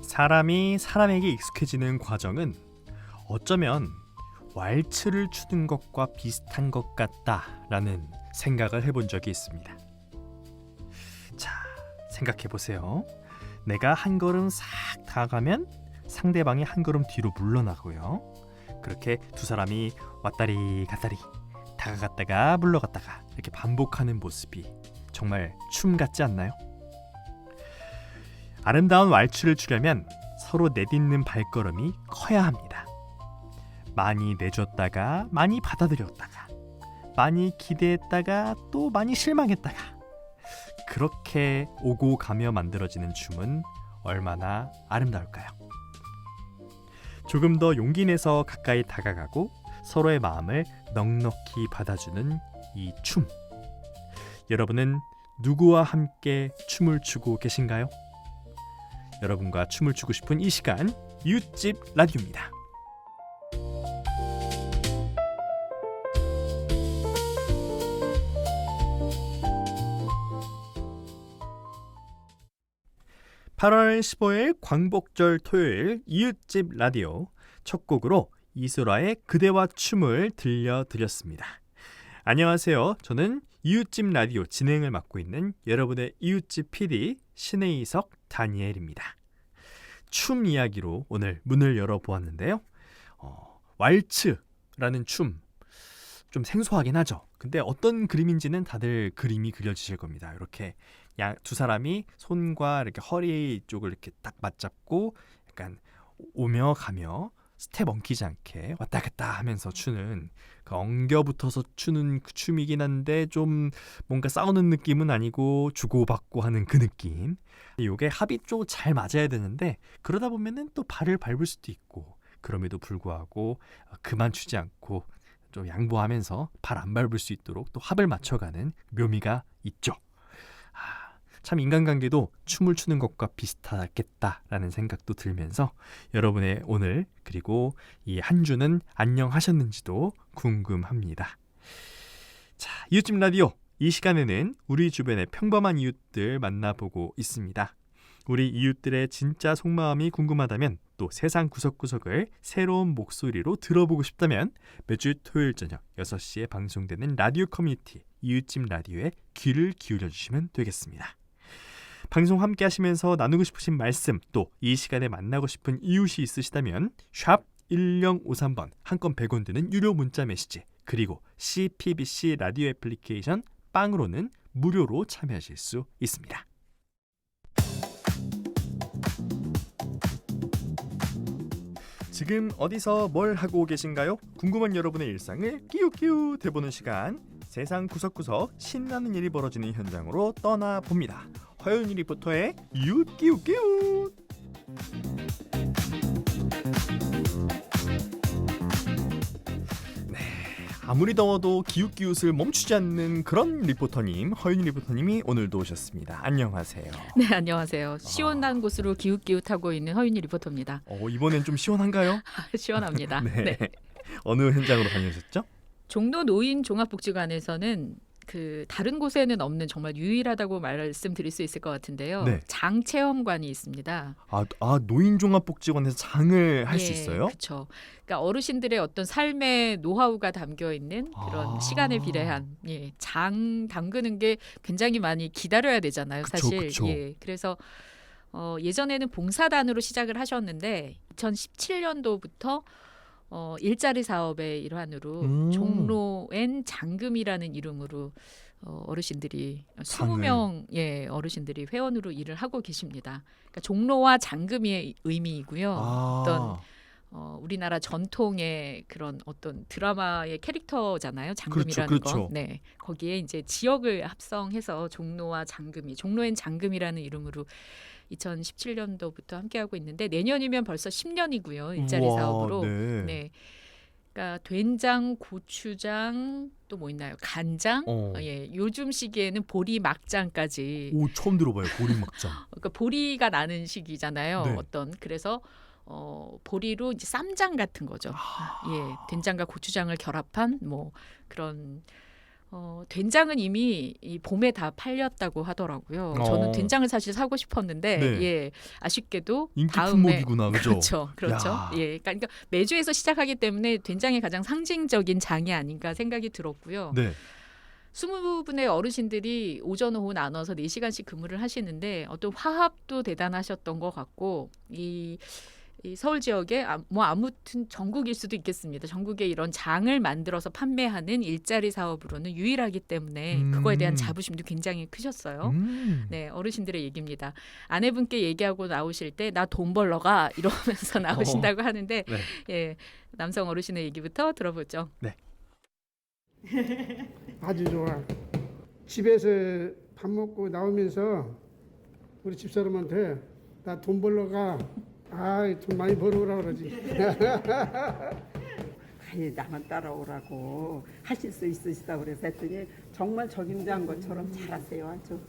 사람이 사람에게 익숙해지는 과정은 어쩌면 왈츠를 추는 것과 비슷한 것 같다라는 생각을 해본 적이 있습니다. 자, 생각해보세요. 내가 한 걸음 싹 다가가면 상대방이 한 걸음 뒤로 물러나고요. 그렇게 두 사람이 왔다리 갔다리 다가갔다가 물러갔다가 이렇게 반복하는 모습이 정말 춤 같지 않나요? 아름다운 왈츠를 추려면 서로 내딛는 발걸음이 커야 합니다. 많이 내줬다가 많이 받아들였다가 많이 기대했다가 또 많이 실망했다가 그렇게 오고 가며 만들어지는 춤은 얼마나 아름다울까요? 조금 더 용기 내서 가까이 다가가고 서로의 마음을 넉넉히 받아주는 이 춤. 여러분은 누구와 함께 춤을 추고 계신가요? 여러분과 춤을 추고 싶은 이 시간, 이웃집 라디오입니다. (8월 15일) 광복절 토요일 이웃집 라디오 첫 곡으로 이소라의 그대와 춤을 들려드렸습니다. 안녕하세요. 저는 이웃집 라디오 진행을 맡고 있는 여러분의 이웃집 PD 신혜이석 다니엘입니다. 춤 이야기로 오늘 문을 열어보았는데요. 왈츠라는 춤, 좀 생소하긴 하죠. 근데 어떤 그림인지는 다들 그림이 그려지실 겁니다. 이렇게 두 사람이 손과 이렇게 허리 쪽을 이렇게 딱 맞잡고 약간 오며 가며 스텝 엉키지 않게 왔다 갔다 하면서 추는 그 엉겨붙어서 추는 그 춤이긴 한데 좀 뭔가 싸우는 느낌은 아니고 주고받고 하는 그 느낌. 이게 합이 좀 잘 맞아야 되는데 그러다 보면은 또 발을 밟을 수도 있고 그럼에도 불구하고 그만 추지 않고 좀 양보하면서 발 안 밟을 수 있도록 또 합을 맞춰가는 묘미가 있죠. 참 인간관계도 춤을 추는 것과 비슷하겠다라는 생각도 들면서 여러분의 오늘 그리고 이 한 주는 안녕하셨는지도 궁금합니다. 자, 이웃집 라디오 이 시간에는 우리 주변의 평범한 이웃들 만나보고 있습니다. 우리 이웃들의 진짜 속마음이 궁금하다면 또 세상 구석구석을 새로운 목소리로 들어보고 싶다면 매주 토요일 저녁 6시에 방송되는 라디오 커뮤니티 이웃집 라디오에 귀를 기울여 주시면 되겠습니다. 방송 함께 하시면서 나누고 싶으신 말씀 또 이 시간에 만나고 싶은 이웃이 있으시다면 샵 1053번 한 건 100원 드는 유료 문자 메시지 그리고 CPBC 라디오 애플리케이션 빵으로는 무료로 참여하실 수 있습니다. 지금 어디서 뭘 하고 계신가요? 궁금한 여러분의 일상을 끼우끼우 대보는 시간 세상 구석구석 신나는 일이 벌어지는 현장으로 떠나봅니다. 허윤이 리포터의 이웃 끼우끼우. 네, 아무리 더워도 기웃기웃을 멈추지 않는 그런 리포터님 허윤이 리포터님이 오늘도 오셨습니다. 안녕하세요. 네, 안녕하세요. 시원한 곳으로 기웃기웃하고 있는 허윤희 리포터입니다. 이번엔 좀 시원한가요? 시원합니다. 네. 네. 어느 현장으로 다녀오셨죠? 종로 노인종합복지관에서는 그 다른 곳에는 없는 정말 유일하다고 말씀드릴 수 있을 것 같은데요. 네. 장체험관이 있습니다. 노인종합복지관에서 장을 할 수 있어요? 그렇죠. 그러니까 어르신들의 어떤 삶의 노하우가 담겨 있는 그런 시간에 비례한 장 담그는 게 굉장히 많이 기다려야 되잖아요, 사실. 그쵸. 그래서 예전에는 봉사단으로 시작을 하셨는데 2017년도부터 일자리 사업의 일환으로 종로엔 장금이라는 이름으로 어르신들이 20명 어르신들이 회원으로 일을 하고 계십니다. 그러니까 종로와 장금의 의미이고요. 어떤 우리나라 전통의 그런 어떤 드라마의 캐릭터잖아요. 장금이라는 거. 네, 거기에 이제 지역을 합성해서 종로와 장금이 종로엔 장금이라는 이름으로 2017년도부터 함께하고 있는데 내년이면 벌써 10년이고요. 일자리 사업으로. 네. 그러니까 된장, 고추장 또 뭐 있나요? 간장. 요즘 시기에는 보리 막장까지. 처음 들어봐요. 보리 막장. 그러니까 보리가 나는 시기잖아요. 네. 그래서 보리로 이제 쌈장 같은 거죠. 예, 된장과 고추장을 결합한 뭐 그런 된장은 이미 이 봄에 다 팔렸다고 하더라고요. 저는 된장을 사실 사고 싶었는데 네. 예, 아쉽게도 인기 다음에 품목이구나, 그죠? 그렇죠, 그렇죠. 야. 예, 그러니까 매주에서 시작하기 때문에 된장이 가장 상징적인 장이 아닌가 생각이 들었고요. 네. 20분의 어르신들이 오전 오후 나눠서 4시간씩 근무를 하시는데 어떤 화합도 대단하셨던 것 같고 이 서울 지역에 뭐 아무튼 전국일 수도 있겠습니다. 전국에 이런 장을 만들어서 판매하는 일자리 사업으로는 유일하기 때문에 그거에 대한 자부심도 굉장히 크셨어요. 네, 어르신들의 얘기입니다. 아내분께 얘기하고 나오실 때 나 돈 벌러 가 이러면서 나오신다고 하는데 네. 예, 남성 어르신의 얘기부터 들어보죠. 네. 아주 좋아. 집에서 밥 먹고 나오면서 우리 집사람한테 나 돈 벌러 가. 돈 많이 벌어오라 그러지. 아니 나만 따라오라고 하실 수 있으시다 그래서 했더니 정말 적임자한 것처럼 잘하세요 아주.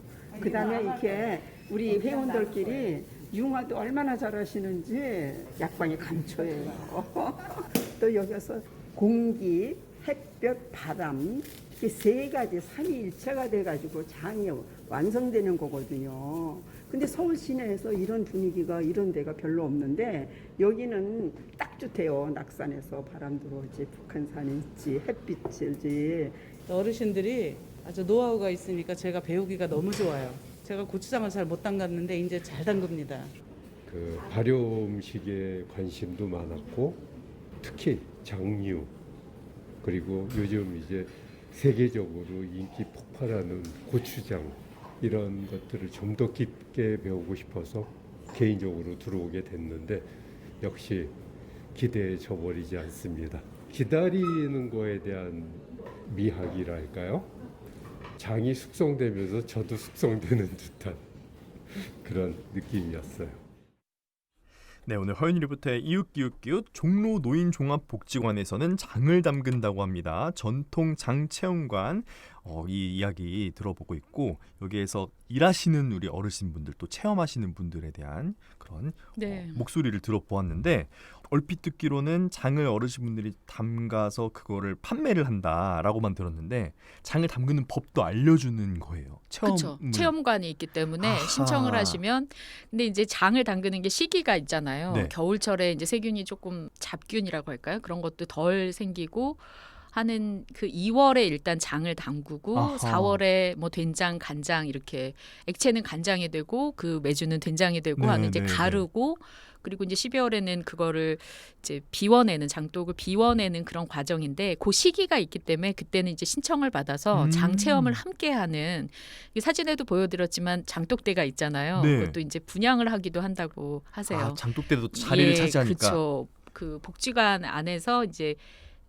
그다음에 이렇게 우리 회원들끼리 융화도 얼마나 잘하시는지 약방이 감초예요. 또 여기서 공기, 햇볕, 바람 이렇게 세 가지 삼위일체가 돼가지고 장이 완성되는 거거든요. 근데 서울 시내에서 이런 분위기가 이런 데가 별로 없는데 여기는 딱 좋대요. 낙산에서 바람 들어오지, 북한산이 있지, 햇빛이 있지. 어르신들이 아주 노하우가 있으니까 제가 배우기가 너무 좋아요. 제가 고추장을 잘 못 담갔는데 이제 잘 담급니다. 그 발효 음식에 관심도 많았고 특히 장류 그리고 요즘 이제 세계적으로 인기 폭발하는 고추장 이런 것들을 좀 더 깊게 배우고 싶어서 개인적으로 들어오게 됐는데 역시 기대에 져버리지 않습니다. 기다리는 거에 대한 미학이랄까요? 장이 숙성되면서 저도 숙성되는 듯한 그런 느낌이었어요. 네, 오늘 허윤일부터의 이웃기웃기웃 종로 노인종합복지관에서는 장을 담근다고 합니다. 전통 장체험관 이 이야기 들어보고 있고 여기에서 일하시는 우리 어르신분들 또 체험하시는 분들에 대한 그런 네. 목소리를 들어보았는데 얼핏 듣기로는 장을 어르신분들이 담가서 그거를 판매를 한다라고만 들었는데 장을 담그는 법도 알려주는 거예요. 그렇죠. 체험관이 있기 때문에 아하. 신청을 하시면 근데 이제 장을 담그는 게 시기가 있잖아요. 네. 겨울철에 이제 세균이 조금 잡균이라고 할까요? 그런 것도 덜 생기고 하는 그 2월에 일단 장을 담그고 아하. 4월에 뭐 된장, 간장 이렇게 액체는 간장이 되고 그 매주는 된장이 되고 네, 하는 이제 네, 가르고 그리고 이제 12월에는 그거를 이제 비워내는 장독을 비워내는 그런 과정인데 그 시기가 있기 때문에 그때는 이제 신청을 받아서 장 체험을 함께 하는 이 사진에도 보여드렸지만 장독대가 있잖아요. 네. 그것도 이제 분양을 하기도 한다고 하세요. 장독대도 자리를 예, 차지하니까. 그렇죠. 그 복지관 안에서 이제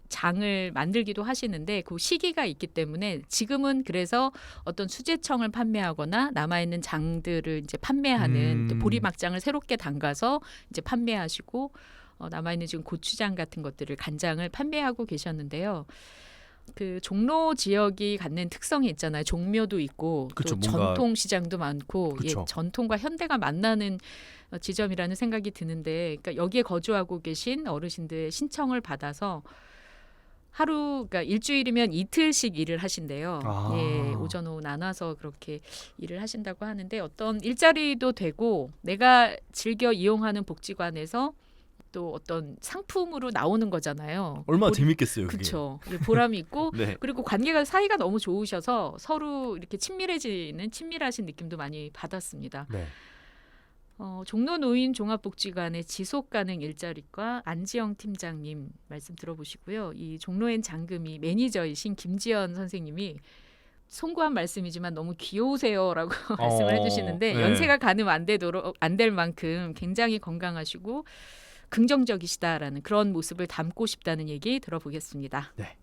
장을 만들기도 하시는데 그 시기가 있기 때문에 지금은 그래서 어떤 수제청을 판매하거나 남아있는 장들을 이제 판매하는 또 보리막장을 새롭게 담가서 이제 판매하시고 남아있는 지금 고추장 같은 것들을 간장을 판매하고 계셨는데요. 그 종로 지역이 갖는 특성이 있잖아요. 종묘도 있고 그쵸, 또 뭔가- 전통 시장도 많고 그쵸. 전통과 현대가 만나는 지점이라는 생각이 드는데 그러니까 여기에 거주하고 계신 어르신들의 신청을 받아서 그러니까 일주일이면 이틀씩 일을 하신대요. 아. 예, 오전 오후 나눠서 그렇게 일을 하신다고 하는데 어떤 일자리도 되고 내가 즐겨 이용하는 복지관에서 또 어떤 상품으로 나오는 거잖아요. 얼마나 재밌겠어요, 그게. 그렇죠. 보람이 있고 네. 그리고 사이가 너무 좋으셔서 서로 이렇게 친밀하신 느낌도 많이 받았습니다. 네. 종로 노인 종합복지관의 지속 가능 일자리과 안지영 팀장님 말씀 들어보시고요. 이 종로엔 장금이 매니저이신 김지연 선생님이 송구한 말씀이지만 너무 귀여우세요라고 말씀을 해주시는데 네. 연세가 가늠 안 될 만큼 굉장히 건강하시고 긍정적이시다라는 그런 모습을 담고 싶다는 얘기 들어보겠습니다. 네.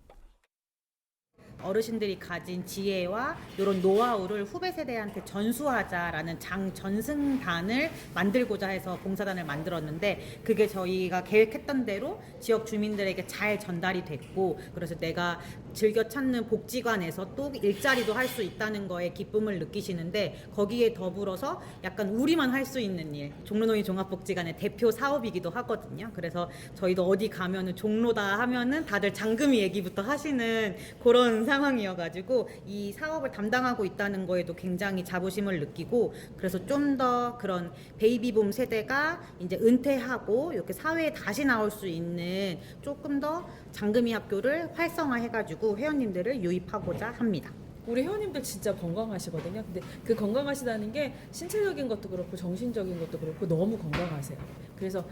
어르신들이 가진 지혜와 이런 노하우를 후배 세대한테 전수하자라는 장 전승단을 만들고자 해서 봉사단을 만들었는데 그게 저희가 계획했던 대로 지역 주민들에게 잘 전달이 됐고 그래서 내가 즐겨 찾는 복지관에서 또 일자리도 할 수 있다는 거에 기쁨을 느끼시는데 거기에 더불어서 약간 우리만 할 수 있는 일, 종로노인 종합복지관의 대표 사업이기도 하거든요. 그래서 저희도 어디 가면은 종로다 하면은 다들 장금이 얘기부터 하시는 그런 상황이어가지고 이 사업을 담당하고 있다는 거에도 굉장히 자부심을 느끼고 그래서 좀 더 그런 베이비붐 세대가 이제 은퇴하고 이렇게 사회에 다시 나올 수 있는 조금 더 장금이 학교를 활성화해가지고 회원님들을 유입하고자 합니다. 우리 회원님들 진짜 건강하시거든요. 근데 그 건강하시다는 게 신체적인 것도 그렇고 정신적인 것도 그렇고 너무 건강하세요. 그래서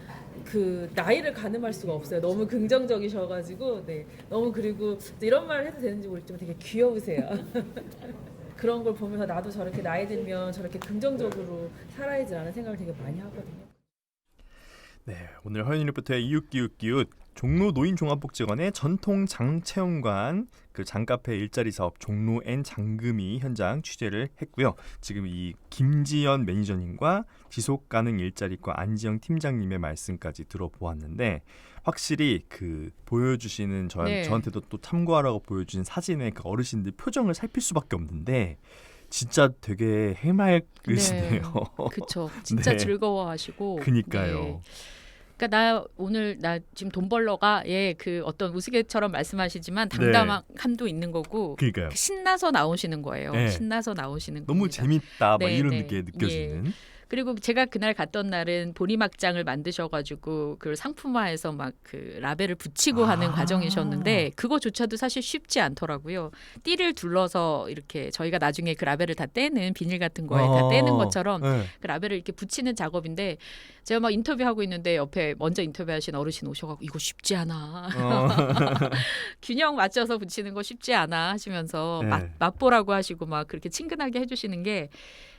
그 나이를 가늠할 수가 없어요. 너무 긍정적이셔가지고 네 너무 그리고 이런 말을 해도 되는지 모르겠지만 되게 귀여우세요. 그런 걸 보면서 나도 저렇게 나이 들면 저렇게 긍정적으로 살아야지라는 생각을 되게 많이 하거든요. 네, 오늘 허윤이 리포터의 이웃기웃기웃 종로 노인종합복지관의 전통 장체험관 그 장카페 일자리 사업 종로 N 장금이 현장 취재를 했고요. 지금 이 김지연 매니저님과 지속가능 일자리과 안지영 팀장님의 말씀까지 들어보았는데 확실히 그 보여주시는 네. 저한테도 또 참고하라고 보여주신 사진의 그 어르신들 표정을 살필 수밖에 없는데 진짜 되게 해맑으시네요. 그렇죠. 진짜 네. 즐거워하시고. 그니까요. 네. 그러니까 나 지금 돈 벌러가 그 어떤 우스갯처럼 말씀하시지만 당당함도 있는 거고 그러니까요. 신나서 나오시는 거예요. 네. 신나서 나오시는 너무 겁니다. 재밌다 막 네, 이런 네. 게 느껴지는. 그리고 제가 그날 갔던 날은 보리막장을 만드셔가지고 그걸 상품화해서 막 그 라벨을 붙이고 하는 과정이셨는데 그거조차도 사실 쉽지 않더라고요. 띠를 둘러서 이렇게 저희가 나중에 그 라벨을 다 떼는 비닐 같은 거에 다 떼는 것처럼 네. 그 라벨을 이렇게 붙이는 작업인데 제가 막 인터뷰하고 있는데 옆에 먼저 인터뷰하신 어르신 오셔가지고 이거 쉽지 않아. 균형 맞춰서 붙이는 거 쉽지 않아 하시면서 네. 맛보라고 하시고 막 그렇게 친근하게 해주시는 게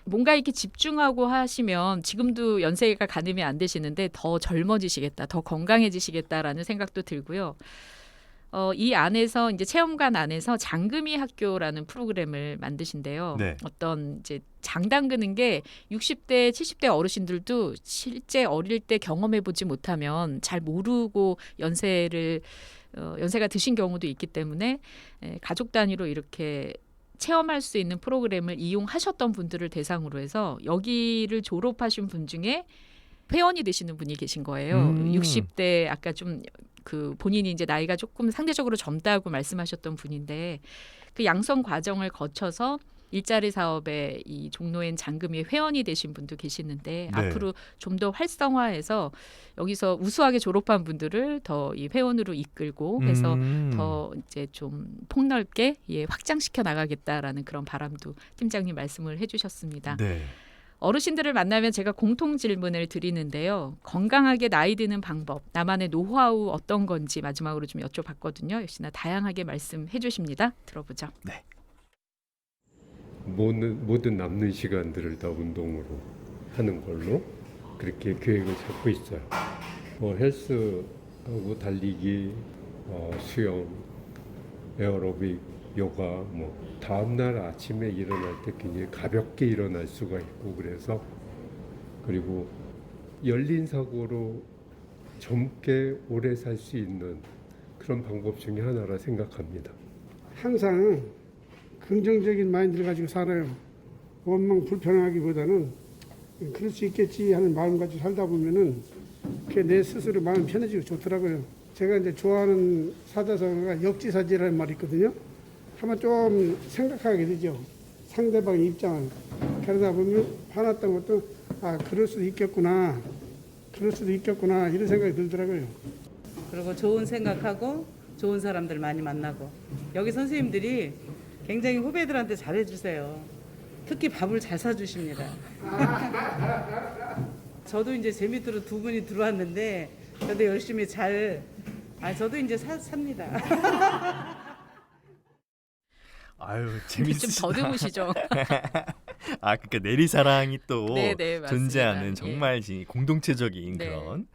뭔가 이렇게 집중하고 하시면 지금도 연세가 가늠이 안 되시는데 더 젊어지시겠다, 더 건강해지시겠다라는 생각도 들고요. 이 안에서 이제 체험관 안에서 장금이 학교라는 프로그램을 만드신대요. 네. 어떤 이제 장 담그는 게 60대, 70대 어르신들도 실제 어릴 때 경험해 보지 못하면 잘 모르고 연세가 드신 경우도 있기 때문에 가족 단위로 이렇게 체험할 수 있는 프로그램을 이용하셨던 분들을 대상으로 해서 여기를 졸업하신 분 중에 회원이 되시는 분이 계신 거예요. 60대 아까 좀 그 본인이 이제 나이가 조금 상대적으로 젊다고 말씀하셨던 분인데 그 양성 과정을 거쳐서 일자리 사업에 이 종로엔 장금이 회원이 되신 분도 계시는데 네. 앞으로 좀 더 활성화해서 여기서 우수하게 졸업한 분들을 더 이 회원으로 이끌고 해서 더 이제 좀 폭넓게 확장시켜 나가겠다라는 그런 바람도 팀장님 말씀을 해주셨습니다. 네. 어르신들을 만나면 제가 공통 질문을 드리는데요. 건강하게 나이 드는 방법, 나만의 노하우 어떤 건지 마지막으로 좀 여쭤봤거든요. 역시나 다양하게 말씀해 주십니다. 들어보죠. 네. 모든 남는 시간들을 다 운동으로 하는 걸로 그렇게 계획을 잡고 있어요. 헬스하고 달리기, 수영, 에어로빅, 요가 다음날 아침에 일어날 때 굉장히 가볍게 일어날 수가 있고 그래서 그리고 열린 사고로 젊게 오래 살 수 있는 그런 방법 중에 하나라 생각합니다. 항상 긍정적인 마인드를 가지고 살아요. 원망 불편하기보다는 그럴 수 있겠지 하는 마음 가지고 살다 보면은 그게 내 스스로 마음 편해지고 좋더라고요. 제가 이제 좋아하는 사자성어가 역지사지라는 말이 있거든요. 한번 좀 생각하게 되죠. 상대방의 입장을. 그러다 보면 화났던 것도 그럴 수도 있겠구나 이런 생각이 들더라고요. 그리고 좋은 생각하고 좋은 사람들 많이 만나고 여기 선생님들이 굉장히 후배들한테 잘해주세요. 특히 밥을 잘 사주십니다. 저도 이제 제 밑으로 두 분이 들어왔는데 저도 열심히 저도 이제 삽니다. 아유 좀 재밌으시다. 더듬으시죠. 그러니까 내리사랑이 또 네, 맞습니다. 존재하는 예. 정말 공동체적인 네. 그런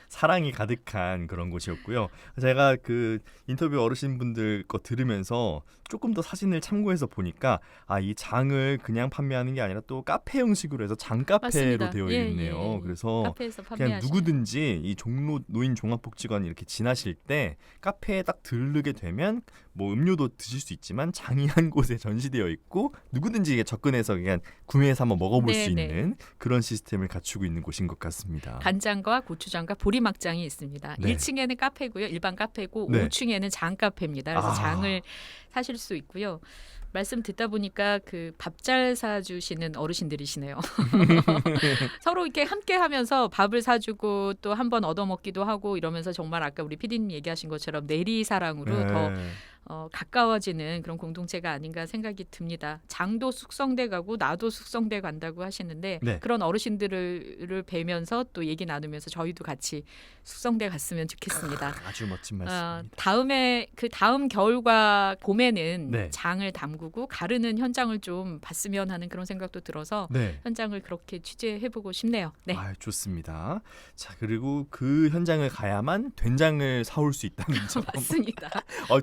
사랑이 가득한 그런 곳이었고요. 제가 그 인터뷰 어르신분들 거 들으면서 조금 더 사진을 참고해서 보니까 이 장을 그냥 판매하는 게 아니라 또 카페 형식으로 해서 장카페로 맞습니다. 되어 예, 있네요. 예. 그래서 카페에서 그냥 판매하시는 누구든지 이 종로 노인 종합복지관 이렇게 지나실 때 카페에 딱 들르게 되면 뭐 음료도 드실 수 있지만 장이 한 곳에 전시되어 있고 누구든지 이게 접근해서 그냥 구매해서 한번 먹어볼 수 네, 있는 그런 시스템을 갖추고 있는 곳인 것 같습니다. 간장과 고추장과 보리막장이 있습니다. 네. 1층에는 카페고요. 일반 카페고 네. 5층에는 장카페입니다. 그래서 아. 장을 사실 수 있고요. 말씀 듣다 보니까 그 밥 잘 사주시는 어르신들이시네요. 서로 이렇게 함께 하면서 밥을 사주고 또 한 번 얻어먹기도 하고 이러면서 정말 아까 우리 PD님 얘기하신 것처럼 내리사랑으로 더 가까워지는 그런 공동체가 아닌가 생각이 듭니다. 장도 숙성돼 가고 나도 숙성돼 간다고 하시는데 네. 그런 어르신들을 뵈면서 또 얘기 나누면서 저희도 같이 숙성돼 갔으면 좋겠습니다. 아주 멋진 말씀입니다. 다음에 그 다음 겨울과 봄에는 네. 장을 담그고 가르는 현장을 좀 봤으면 하는 그런 생각도 들어서 네. 현장을 그렇게 취재해보고 싶네요. 네. 좋습니다. 자, 그리고 그 현장을 가야만 된장을 사올 수 있다는 점. 맞습니다.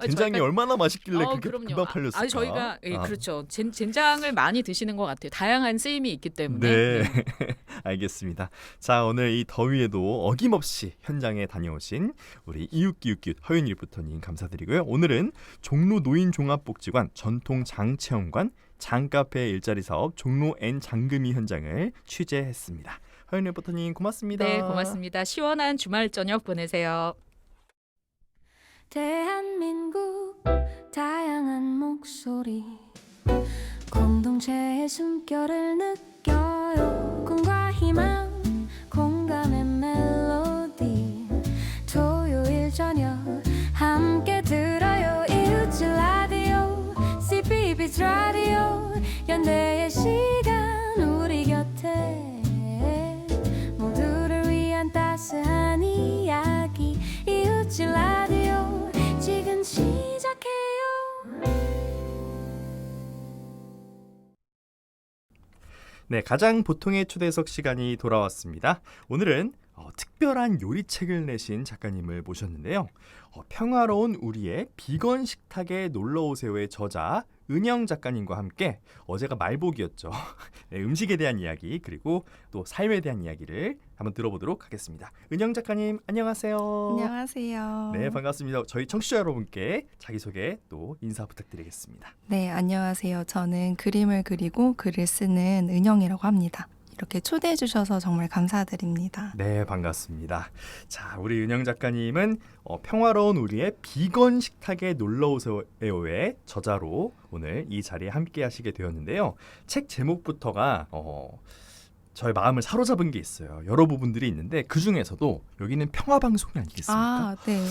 된장이 저희가- 얼마나 맛있길래 그렇게 그럼요. 금방 팔렸을까? 저희가 그렇죠. 젠장을 많이 드시는 것 같아요. 다양한 쓰임이 있기 때문에. 네. 알겠습니다. 자, 오늘 이 더위에도 어김없이 현장에 다녀오신 우리 이웃기웃기웃 허윤희 리포터님 감사드리고요. 오늘은 종로 노인종합복지관 전통 장체험관 장카페 일자리 사업 종로 N 장금이 현장을 취재했습니다. 허윤희 리포터님 고맙습니다. 네, 고맙습니다. 시원한 주말 저녁 보내세요. 대한민국 다양한 목소리 공동체의 숨결을 느껴요. 꿈과 희망 공감의 멜로디 토요일 저녁 함께 들어요. 이웃집 라디오 CBBS 라디오 연대의 시간 우리 곁에 모두를 위한 따스한 이야기 이웃집 라디오 지금 시작해요. 네, 가장 보통의 초대석 시간이 돌아왔습니다. 오늘은 특별한 요리책을 내신 작가님을 모셨는데요. 평화로운 우리의 비건 식탁에 놀러오세요의 저자 은영 작가님과 함께 어제가 말복이었죠. 네, 음식에 대한 이야기 그리고 또 삶에 대한 이야기를 한번 들어보도록 하겠습니다. 은영 작가님 안녕하세요. 안녕하세요. 네, 반갑습니다. 저희 청취자 여러분께 자기소개 또 인사 부탁드리겠습니다. 네, 안녕하세요. 저는 그림을 그리고 글을 쓰는 은영이라고 합니다. 이렇게 초대해 주셔서 정말 감사드립니다. 네, 반갑습니다. 자, 우리 은영 작가님은 평화로운 우리의 비건 식탁에 놀러오세요의 저자로 오늘 이 자리에 함께 하시게 되었는데요. 책 제목부터가 저의 마음을 사로잡은 게 있어요. 여러 부분들이 있는데 그중에서도 여기는 평화방송이 아니겠습니까? 네.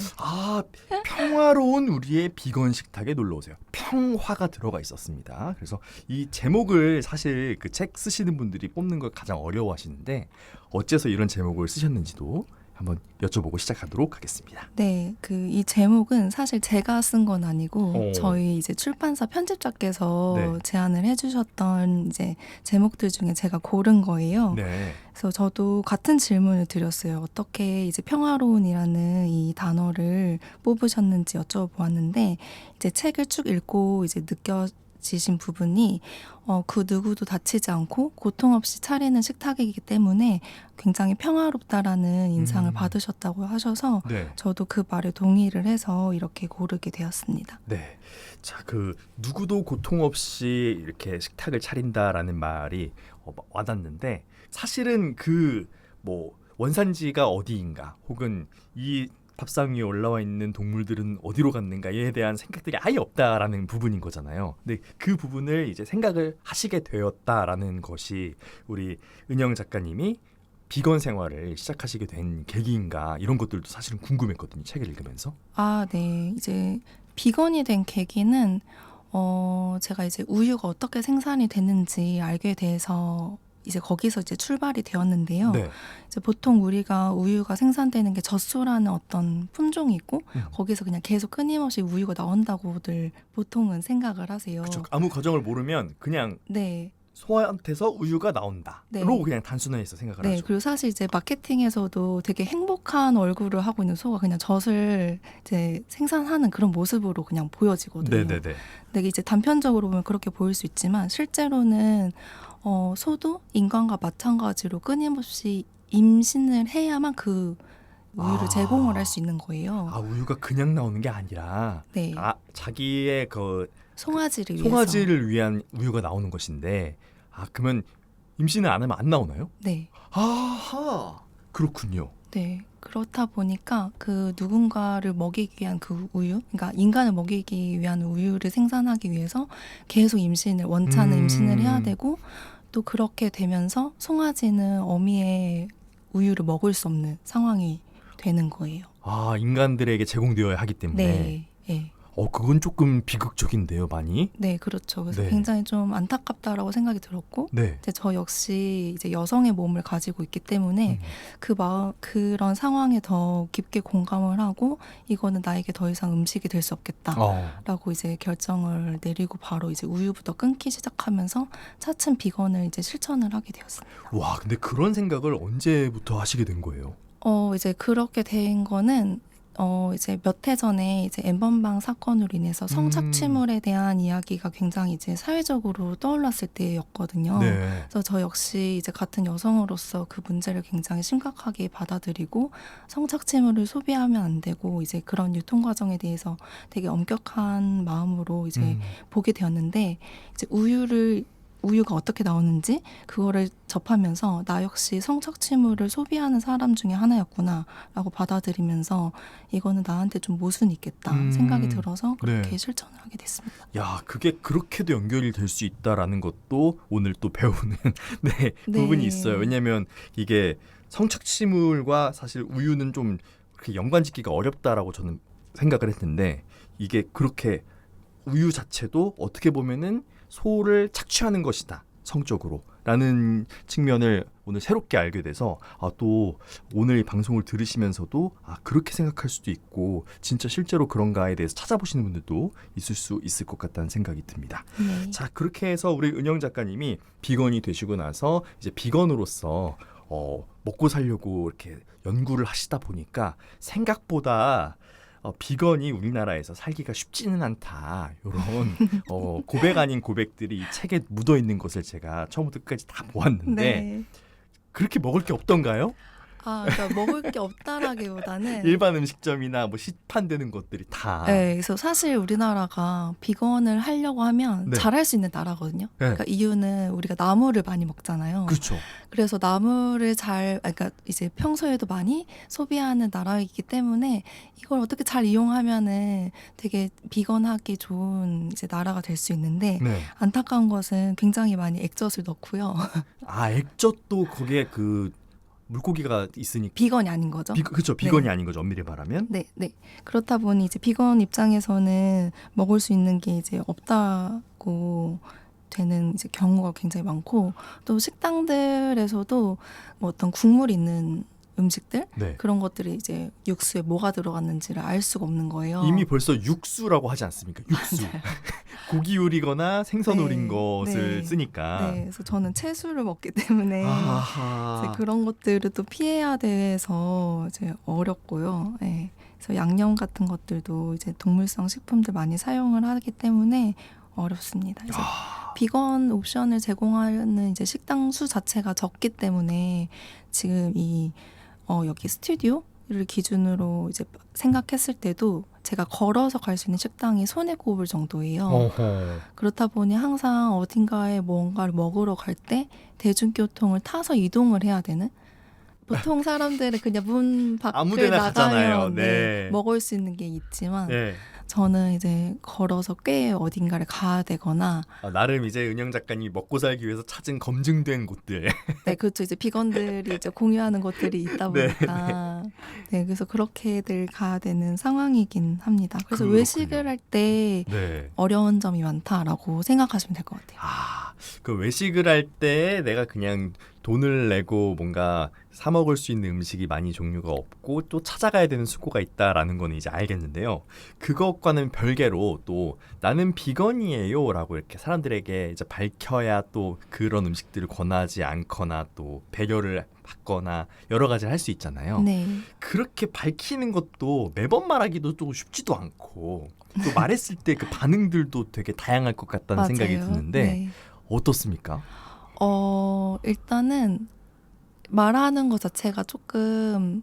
평화로운 우리의 비건 식탁에 놀러오세요. 평화가 들어가 있었습니다. 그래서 이 제목을 사실 그 책 쓰시는 분들이 뽑는 걸 가장 어려워하시는데 어째서 이런 제목을 쓰셨는지도 한번 여쭤보고 시작하도록 하겠습니다. 네, 이 제목은 사실 제가 쓴 건 아니고 저희 이제 출판사 편집자께서 네. 제안을 해주셨던 이제 제목들 중에 제가 고른 거예요. 네. 그래서 저도 같은 질문을 드렸어요. 어떻게 이제 평화로운이라는 이 단어를 뽑으셨는지 여쭤보았는데 이제 책을 쭉 읽고 이제 느껴지신 부분이 그 누구도 다치지 않고 고통 없이 차리는 식탁이기 때문에 굉장히 평화롭다라는 인상을 받으셨다고 하셔서 네. 저도 그 말에 동의를 해서 이렇게 고르게 되었습니다. 네. 자, 그 누구도 고통 없이 이렇게 식탁을 차린다라는 말이 와닿는데 사실은 그 뭐 원산지가 어디인가 혹은 이 밥상 위에 올라와 있는 동물들은 어디로 갔는가에 대한 생각들이 아예 없다라는 부분인 거잖아요. 근데 그 부분을 이제 생각을 하시게 되었다라는 것이 우리 은영 작가님이 비건 생활을 시작하시게 된 계기인가 이런 것들도 사실은 궁금했거든요. 책을 읽으면서. 네. 이제 비건이 된 계기는 제가 이제 우유가 어떻게 생산이 되는지 알게 돼서 이제 거기서 이제 출발이 되었는데요. 네. 이제 보통 우리가 우유가 생산되는 게 젖소라는 어떤 품종이 있고 거기서 그냥 계속 끊임없이 우유가 나온다고들 보통은 생각을 하세요. 그렇죠. 아무 과정을 모르면 그냥 네. 소한테서 우유가 나온다. 네. 로 그냥 단순화해서 생각을 네, 하죠. 그리고 사실 이제 마케팅에서도 되게 행복한 얼굴을 하고 있는 소가 그냥 젖을 이제 생산하는 그런 모습으로 그냥 보여지거든요. 네네네. 근데 이제 단편적으로 보면 그렇게 보일 수 있지만 실제로는 소도 인간과 마찬가지로 끊임없이 임신을 해야만 그 우유를 제공을 할 수 있는 거예요. 아, 우유가 그냥 나오는 게 아니라 네, 자기의 그 송아지를 위해서. 송아지를 위한 우유가 나오는 것인데 그러면 임신을 안 하면 안 나오나요? 네, 아하, 그렇군요. 네. 그렇다 보니까 그 누군가를 먹이기 위한 그 우유, 그러니까 인간을 먹이기 위한 우유를 생산하기 위해서 계속 원차는 임신을 해야 되고 또 그렇게 되면서 송아지는 어미의 우유를 먹을 수 없는 상황이 되는 거예요. 인간들에게 제공되어야 하기 때문에. 네, 네. 그건 조금 비극적인데요, 많이. 네, 그렇죠. 그래서 네. 굉장히 좀 안타깝다라고 생각이 들었고, 네. 이제 저 역시 이제 여성의 몸을 가지고 있기 때문에 그런 상황에 더 깊게 공감을 하고 이거는 나에게 더 이상 음식이 될 수 없겠다라고 이제 결정을 내리고 바로 이제 우유부터 끊기 시작하면서 차츰 비건을 이제 실천을 하게 되었습니다. 와, 근데 그런 생각을 언제부터 하시게 된 거예요? 이제 그렇게 된 거는 이제 몇 해 전에 이제 엠번방 사건으로 인해서 성착취물에 대한 이야기가 굉장히 이제 사회적으로 떠올랐을 때였거든요. 네. 그래서 저 역시 이제 같은 여성으로서 그 문제를 굉장히 심각하게 받아들이고 성착취물을 소비하면 안 되고 이제 그런 유통 과정에 대해서 되게 엄격한 마음으로 이제 보게 되었는데 이제 우유가 어떻게 나오는지 그거를 접하면서 나 역시 성착취물을 소비하는 사람 중에 하나였구나라고 받아들이면서 이거는 나한테 좀 모순이 있겠다 생각이 들어서 그렇게 네. 실천을 하게 됐습니다. 야, 그게 그렇게도 연결이 될 수 있다라는 것도 오늘 또 배우는 네, 네. 부분이 있어요. 왜냐하면 이게 성착취물과 사실 우유는 좀 그렇게 연관짓기가 어렵다라고 저는 생각을 했는데 이게 그렇게 우유 자체도 어떻게 보면은 소를 착취하는 것이다, 성적으로 라는 측면을 오늘 새롭게 알게 돼서 또 오늘 이 방송을 들으시면서도 그렇게 생각할 수도 있고 진짜 실제로 그런가에 대해서 찾아보시는 분들도 있을 수 있을 것 같다는 생각이 듭니다. 네. 자, 그렇게 해서 우리 은영 작가님이 비건이 되시고 나서 이제 비건으로서 먹고 살려고 이렇게 연구를 하시다 보니까 생각보다 비건이 우리나라에서 살기가 쉽지는 않다. 이런 고백 아닌 고백들이 이 책에 묻어 있는 것을 제가 처음부터 끝까지 다 보았는데 네. 그렇게 먹을 게 없던가요? 그러니까 먹을 게 없다라기보다는 일반 음식점이나 뭐 시판되는 것들이 다. 네, 그래서 사실 우리나라가 비건을 하려고 하면 네. 잘할 수 있는 나라거든요. 네. 그러니까 이유는 우리가 나물을 많이 먹잖아요. 그렇죠. 그래서 나물을 그러니까 이제 평소에도 많이 소비하는 나라이기 때문에 이걸 어떻게 잘 이용하면은 되게 비건하기 좋은 이제 나라가 될 수 있는데 네. 안타까운 것은 굉장히 많이 액젓을 넣고요. 액젓도 거기에 그 물고기가 있으니까 비건이 아닌 거죠. 그렇죠. 비건이 아닌 거죠. 엄밀히 말하면. 네, 네. 그렇다 보니 이제 비건 입장에서는 먹을 수 있는 게 이제 없다고 되는 이제 경우가 굉장히 많고 또 식당들에서도 뭐 어떤 국물 있는 음식들 네. 그런 것들이 이제 육수에 뭐가 들어갔는지를 알 수가 없는 거예요. 이미 벌써 육수라고 하지 않습니까? 육수. 고기 요리거나 생선 네, 요린 것을 네. 쓰니까. 네, 그래서 저는 채소를 먹기 때문에 아하. 이제 그런 것들을 또 피해야 돼서 이제 어렵고요. 네. 그래서 양념 같은 것들도 이제 동물성 식품들 많이 사용을 하기 때문에 어렵습니다. 그래서 비건 옵션을 제공하는 이제 식당 수 자체가 적기 때문에 지금 이 여기 스튜디오를 기준으로 이제 생각했을 때도 제가 걸어서 갈 수 있는 식당이 손에 꼽을 정도예요. 어허. 그렇다 보니 항상 어딘가에 뭔가를 먹으러 갈 때 대중교통을 타서 이동을 해야 되는 보통 사람들은 그냥 문 밖을 아무 데나 가잖아요. 나가면 네. 먹을 수 있는 게 있지만 네. 저는 이제 걸어서 꽤 어딘가를 가야 되거나 나름 이제 은영 작가님이 먹고 살기 위해서 찾은 검증된 곳들. 네, 그렇죠. 이제 비건들이 이제 공유하는 곳들이 있다 보니까 네, 그래서 그렇게들 가야 되는 상황이긴 합니다. 그래서 그렇군요. 외식을 할 때 네. 어려운 점이 많다라고 생각하시면 될 것 같아요. 그 외식을 할 때 내가 그냥 돈을 내고 뭔가 사 먹을 수 있는 음식이 많이 종류가 없고 또 찾아가야 되는 수고가 있다라는 거는 이제 알겠는데요. 그것과는 별개로 또 나는 비건이에요라고 이렇게 사람들에게 이제 밝혀야 또 그런 음식들을 권하지 않거나 또 배려를 받거나 여러 가지를 할 수 있잖아요. 네. 그렇게 밝히는 것도 매번 말하기도 또 쉽지도 않고 또 말했을 때 그 반응들도 되게 다양할 것 같다는 생각이 맞아요. 드는데 네. 어떻습니까? 일단은 말하는 것 자체가 조금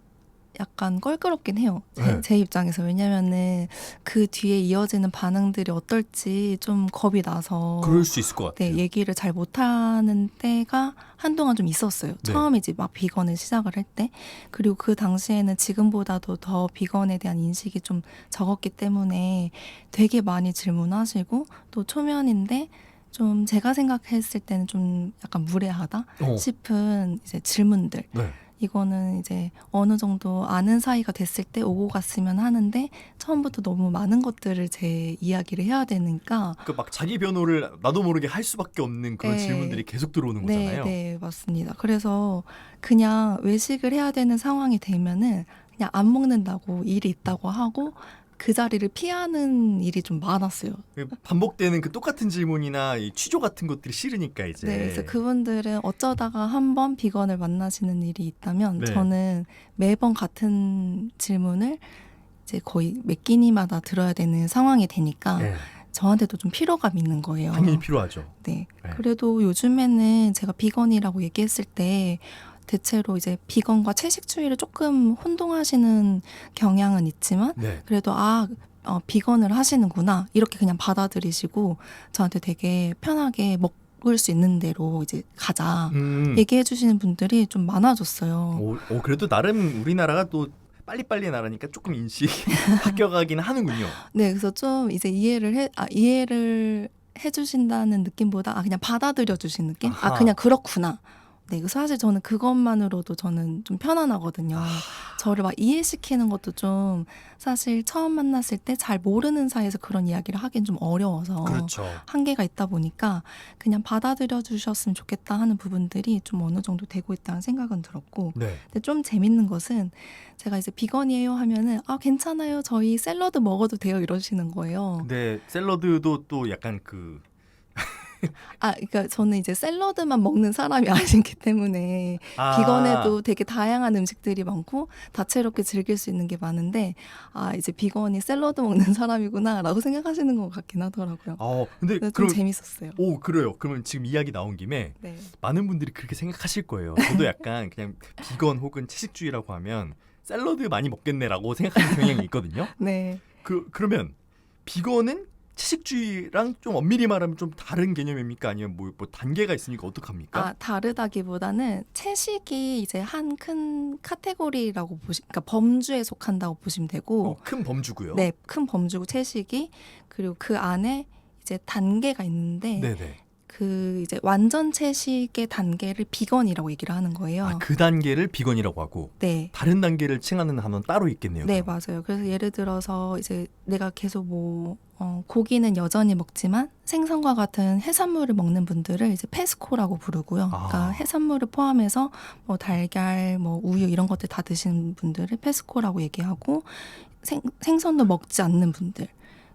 약간 껄끄럽긴 해요. 네. 제 입장에서. 왜냐면은 그 뒤에 이어지는 반응들이 어떨지 좀 겁이 나서 그럴 수 있을 것 같아요. 네, 얘기를 잘 못하는 때가 한동안 좀 있었어요. 네. 처음에 이제 막 비건을 시작을 할 때. 그리고 그 당시에는 지금보다도 더 비건에 대한 인식이 좀 적었기 때문에 되게 많이 질문하시고 또 초면인데 좀 제가 생각했을 때는 좀 약간 무례하다 싶은 이제 질문들. 네. 이거는 이제 어느 정도 아는 사이가 됐을 때 오고 갔으면 하는데 처음부터 너무 많은 것들을 제 이야기를 해야 되니까 그 막 자기 변호를 나도 모르게 할 수밖에 없는 그런 네. 질문들이 계속 들어오는 네, 거잖아요. 네, 맞습니다. 그래서 그냥 외식을 해야 되는 상황이 되면은 그냥 안 먹는다고 일이 있다고 하고 그 자리를 피하는 일이 좀 많았어요. 반복되는 그 똑같은 질문이나 이 취조 같은 것들이 싫으니까 이제. 네, 그래서 그분들은 어쩌다가 한 번 비건을 만나시는 일이 있다면 네. 저는 매번 같은 질문을 이제 거의 몇 끼니마다 들어야 되는 상황이 되니까 네. 저한테도 좀 피로감이 있는 거예요. 당연히 필요하죠. 네. 네. 그래도 요즘에는 제가 비건이라고 얘기했을 때 대체로 이제 비건과 채식주의를 조금 혼동하시는 경향은 있지만 네. 그래도 비건을 하시는구나 이렇게 그냥 받아들이시고 저한테 되게 편하게 먹을 수 있는 대로 이제 가자 얘기해 주시는 분들이 좀 많아졌어요. 그래도 나름 우리나라가 또 빨리빨리 나라니까 조금 인식이 바뀌어가긴 하는군요. 네, 그래서 좀 이제 이해를 해주신다는 느낌보다 그냥 받아들여 주신 느낌? 아하. 그냥 그렇구나. 네, 사실 저는 그것만으로도 저는 좀 편안하거든요. 저를 막 이해시키는 것도 좀 사실 처음 만났을 때 잘 모르는 사이에서 그런 이야기를 하긴 좀 어려워서 그렇죠. 한계가 있다 보니까 그냥 받아들여 주셨으면 좋겠다 하는 부분들이 좀 어느 정도 되고 있다는 생각은 들었고 네. 근데 좀 재밌는 것은 제가 이제 비건이에요 하면은 괜찮아요. 저희 샐러드 먹어도 돼요 이러시는 거예요. 근데 샐러드도 또 약간 그 그러니까 저는 이제 샐러드만 먹는 사람이 아니기 때문에 비건에도 되게 다양한 음식들이 많고 다채롭게 즐길 수 있는 게 많은데 이제 비건이 샐러드 먹는 사람이구나라고 생각하시는 것 같긴 하더라고요. 근데 좀 그럼 재밌었어요. 그래요. 그러면 지금 이야기 나온 김에 네. 많은 분들이 그렇게 생각하실 거예요. 저도 약간 그냥 비건 혹은 채식주의라고 하면 샐러드 많이 먹겠네라고 생각하는 경향이 있거든요. 네. 그러면 비건은 채식주의랑 좀 엄밀히 말하면 좀 다른 개념입니까? 아니면 뭐 단계가 있으니까 어떡합니까? 다르다기보다는 채식이 이제 한 큰 카테고리라고 그러니까 범주에 속한다고 보시면 되고 큰 범주고요. 네, 큰 범주고 채식이 그리고 그 안에 이제 단계가 있는데 네네. 그 이제 완전 채식의 단계를 비건이라고 얘기를 하는 거예요. 그 단계를 비건이라고 하고 네. 다른 단계를 칭하는 단어는 따로 있겠네요. 네, 그럼. 맞아요. 그래서 예를 들어서 이제 내가 계속 고기는 여전히 먹지만 생선과 같은 해산물을 먹는 분들을 이제 페스코라고 부르고요. 그러니까 해산물을 포함해서 달걀, 우유 이런 것들 다 드시는 분들을 페스코라고 얘기하고 생선도 먹지 않는 분들.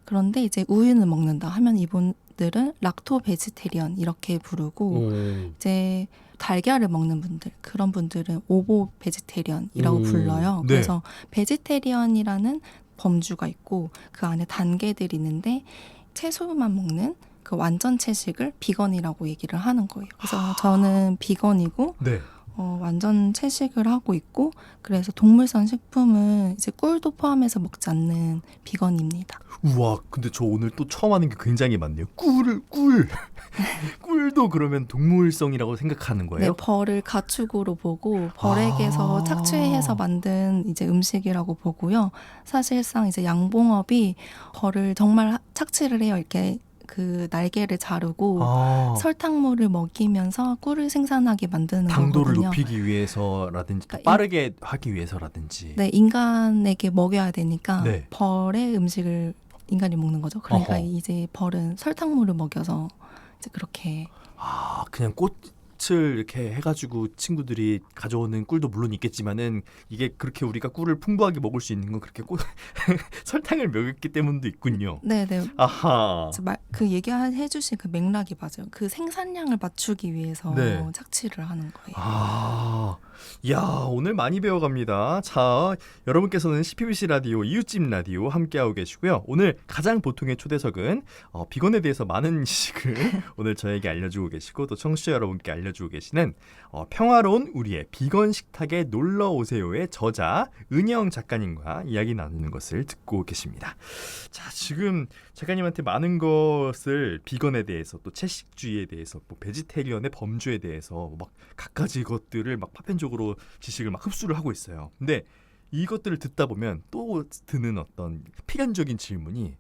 그런데 이제 우유는 먹는다 하면 이분들은 락토 베지테리언 이렇게 부르고 이제 달걀을 먹는 분들 그런 분들은 오보 베지테리언이라고 불러요. 네. 그래서 베지테리언이라는 범주가 있고 그 안에 단계들이 있는데 채소만 먹는 그 완전 채식을 비건이라고 얘기를 하는 거예요. 그래서 저는 비건이고 네. 완전 채식을 하고 있고 그래서 동물성 식품은 이제 꿀도 포함해서 먹지 않는 비건입니다. 우와, 근데 저 오늘 또 처음 하는 게 굉장히 많네요. 꿀도 그러면 동물성이라고 생각하는 거예요? 네, 벌을 가축으로 보고 벌에게서 착취해서 만든 이제 음식이라고 보고요. 사실상 이제 양봉업이 벌을 정말 착취를 해요. 이렇게 그 날개를 자르고 설탕물을 먹이면서 꿀을 생산하게 만드는 당도를 거거든요. 높이기 위해서라든지 그러니까 빠르게 하기 위해서라든지. 네, 인간에게 먹여야 되니까 네. 벌의 음식을 인간이 먹는 거죠. 그러니까 이제 벌은 설탕물을 먹여서 이제 그렇게 그냥 덕칠 이렇게 해가지고 친구들이 가져오는 꿀도 물론 있겠지만은 이게 그렇게 우리가 꿀을 풍부하게 먹을 수 있는 건 그렇게 설탕을 먹였기 때문도 있군요. 네네. 아하. 그 얘기해주신 그 맥락이 맞아요. 그 생산량을 맞추기 위해서 네. 착취를 하는 거예요. 아, 야, 오늘 많이 배워갑니다. 자, 여러분께서는 CPBC 라디오 이웃집 라디오 함께하고 계시고요. 오늘 가장 보통의 초대석은 비건에 대해서 많은 지식을 오늘 저에게 알려주고 계시고 또 청취자 여러분께 알려주고 계시는 평화로운 우리의 비건 식탁에 놀러 오세요의 저자 은영 작가님과 이야기 나누는 것을 듣고 계십니다. 자, 지금 작가님한테 많은 것을 비건에 대해서 또 채식주의에 대해서 뭐 베지테리언의 범주에 대해서 막 갖가지 것들을 막 파편적으로 지식을 막 흡수를 하고 있어요. 근데 이것들을 듣다 보면 또 드는 어떤 필연적인 질문이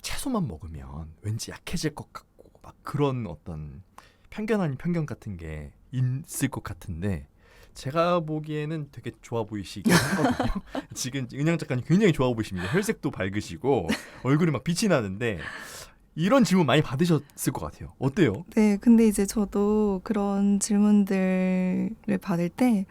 채소만 먹으면 왠지 약해질 것 같고 막 그런 어떤 편견 아닌 편견 같은 게 있을 것 같은데 제가 보기에는 되게 좋아 보이시긴 하거든요. 지금 은영 작가님 굉장히 좋아 보이십니다. 혈색도 밝으시고 얼굴이 막 빛이 나는데 이런 질문 많이 받으셨을 것 같아요. 어때요? 네, 근데 이제 저도 그런 질문들을 받을 때